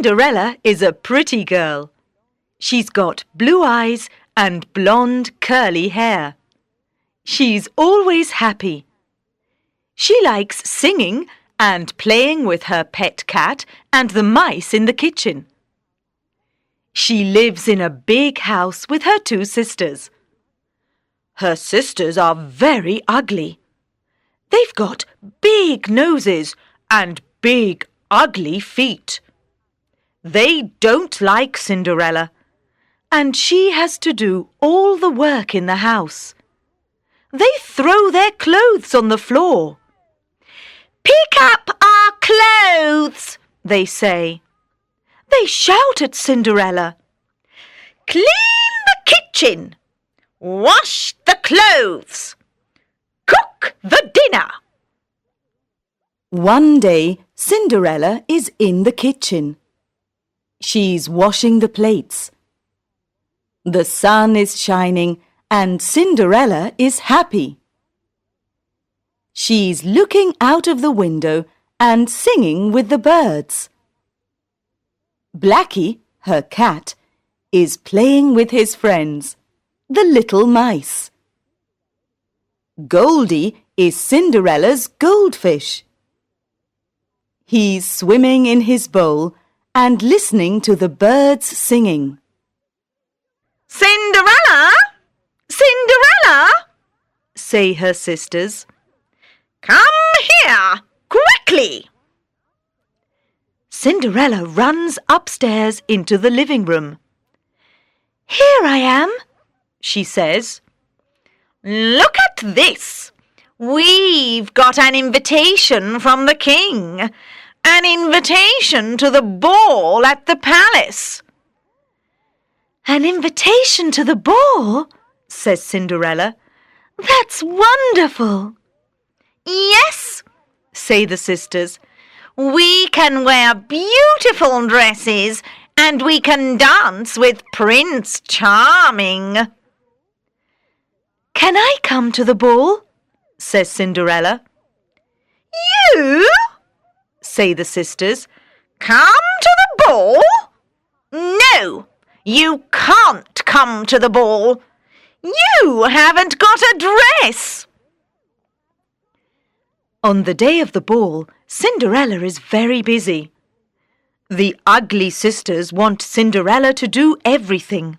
Cinderella is a pretty girl. She's got blue eyes and blonde curly hair. She's always happy. She likes singing and playing with her pet cat and the mice in the kitchen. She lives in a big house with her two sisters. Her sisters are very ugly. They've got big noses and big, ugly feet. They don't like Cinderella, and she has to do all the work in the house. They throw their clothes on the floor. "Pick up our clothes," they say. They shout at Cinderella. "Clean the kitchen. Wash the clothes. Cook the dinner." One day, Cinderella is in the kitchen. She's washing the plates. The sun is shining and Cinderella is happy. She's looking out of the window and singing with the birds. Blackie, her cat, is playing with his friends, the little mice. Goldie is Cinderella's goldfish. He's swimming in his bowl and listening to the birds singing. "Cinderella! Cinderella!" say her sisters. "Come here, quickly!" Cinderella runs upstairs into the living room. "Here I am," she says. "Look at this! We've got an invitation from the king. An invitation to the ball at the palace." "An invitation to the ball?" says Cinderella. "That's wonderful." "Yes," say the sisters. "We can wear beautiful dresses and we can dance with Prince Charming." "Can I come to the ball?" says Cinderella. "You?" say the sisters. "Come to the ball? No, you can't come to the ball. You haven't got a dress." On the day of the ball, Cinderella is very busy. The ugly sisters want Cinderella to do everything.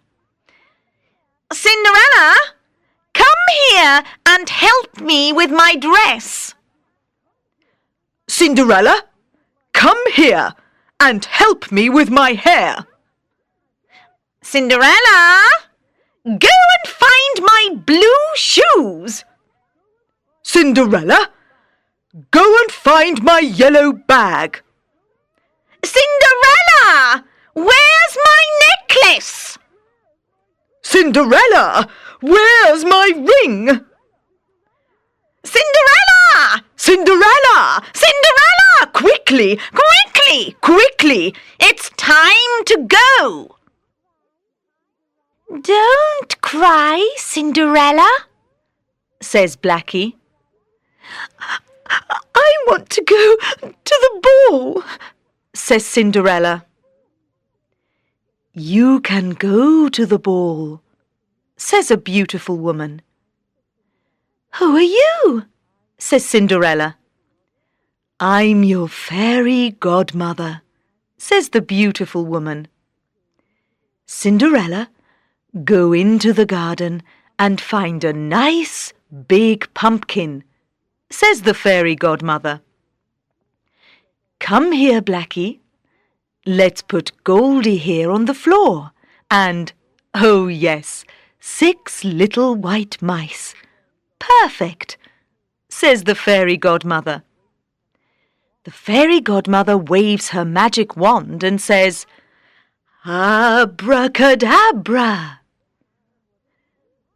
"Cinderella, come here and help me with my dress." "Cinderella, come here and help me with my hair." "Cinderella, go and find my blue shoes." "Cinderella, go and find my yellow bag." "Cinderella, where's my necklace?" "Cinderella, where's my ring?" "Cinderella! "Cinderella! Cinderella! Quickly, quickly, quickly! It's time to go!" "Don't cry, Cinderella," says Blackie. "I want to go to the ball," says Cinderella. "You can go to the ball," says a beautiful woman. "Who are you?" says Cinderella. "I'm your fairy godmother," says the beautiful woman. "Cinderella, go into the garden and find a nice big pumpkin," says the fairy godmother. "Come here, Blackie. Let's put Goldie here on the floor and, oh yes, 6 little white mice. Perfect," says the fairy godmother. The fairy godmother waves her magic wand and says, "Abracadabra."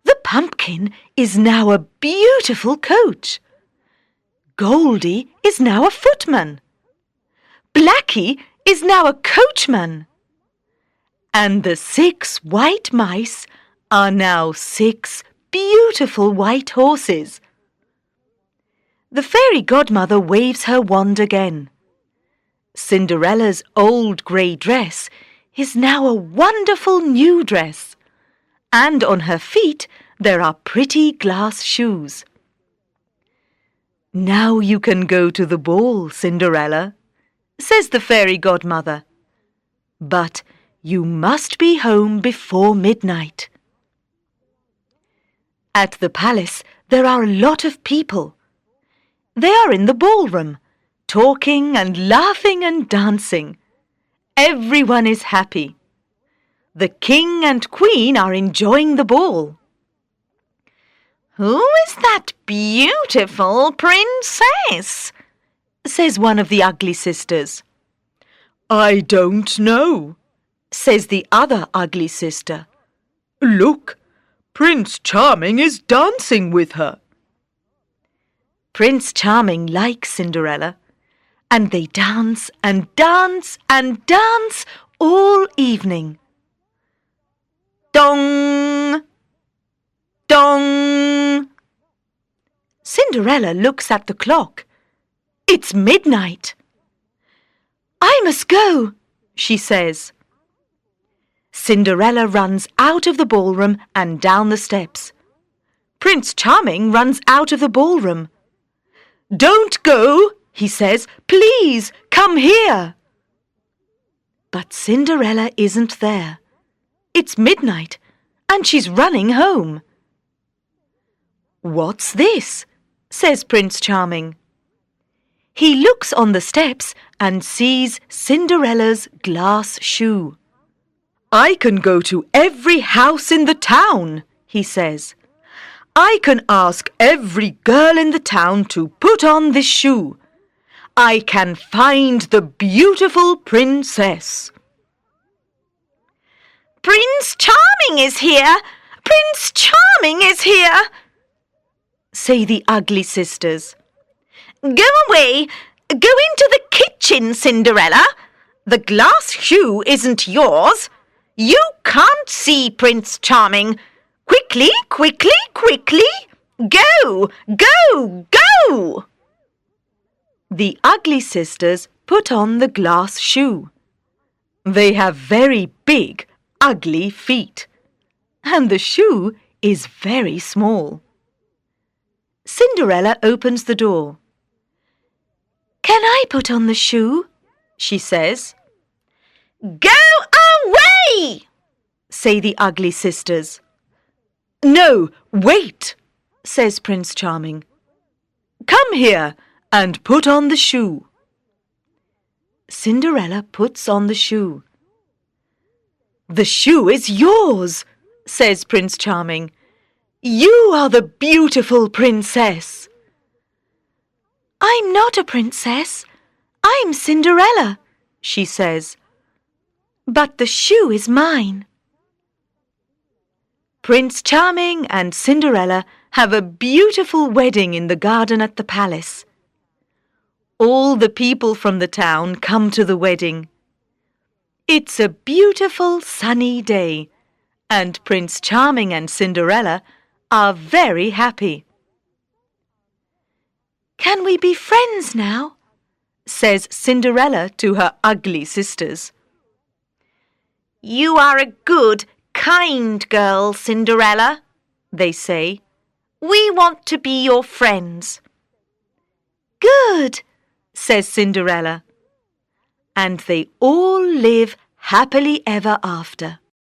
The pumpkin is now a beautiful coach. Goldie is now a footman. Blackie is now a coachman. And the 6 white mice are now 6 beautiful white horses. The fairy godmother waves her wand again. Cinderella's old grey dress is now a wonderful new dress, and on her feet there are pretty glass shoes. "Now you can go to the ball, Cinderella," says the fairy godmother. "But you must be home before midnight." At the palace there are a lot of people. They are in the ballroom, talking and laughing and dancing. Everyone is happy. The king and queen are enjoying the ball. "Who is that beautiful princess?" says one of the ugly sisters. I don't know, Says the other ugly sister. look, Prince Charming is dancing with her. Prince Charming likes Cinderella, and they dance and dance and dance all evening. Dong! Dong! Cinderella looks at the clock. It's midnight. "I must go," she says. Cinderella runs out of the ballroom and down the steps. Prince Charming runs out of the ballroom. "Don't go," he says. "Please, come here." But Cinderella isn't there. It's midnight, and she's running home. "What's this?" says Prince Charming. He looks on the steps and sees Cinderella's glass shoe. "I can go to every house in the town," he says. "I can ask every girl in the town to put on this shoe. I can find the beautiful princess." "Prince Charming is here! Prince Charming is here!" say the ugly sisters. "Go away! Go into the kitchen, Cinderella! The glass shoe isn't yours. You can't see Prince Charming. Quickly, quickly, quickly! Go! Go! Go!" The ugly sisters put on the glass shoe. They have very big, ugly feet, and the shoe is very small. Cinderella opens the door. "Can I put on the shoe?" she says. "Go away!" say the ugly sisters. No, wait, says Prince Charming. come here and put on the shoe. Cinderella puts on the shoe. "The shoe is yours," says Prince Charming. "You are the beautiful princess." "I'm not a princess. I'm Cinderella," she says. "But the shoe is mine." Prince Charming and Cinderella have a beautiful wedding in the garden at the palace. All the people from the town come to the wedding. It's a beautiful sunny day, and Prince Charming and Cinderella are very happy. "Can we be friends now?" says Cinderella to her ugly sisters. "You are a good, kind girl, Cinderella," they say. "We want to be your friends." "Good," says Cinderella. And they all live happily ever after.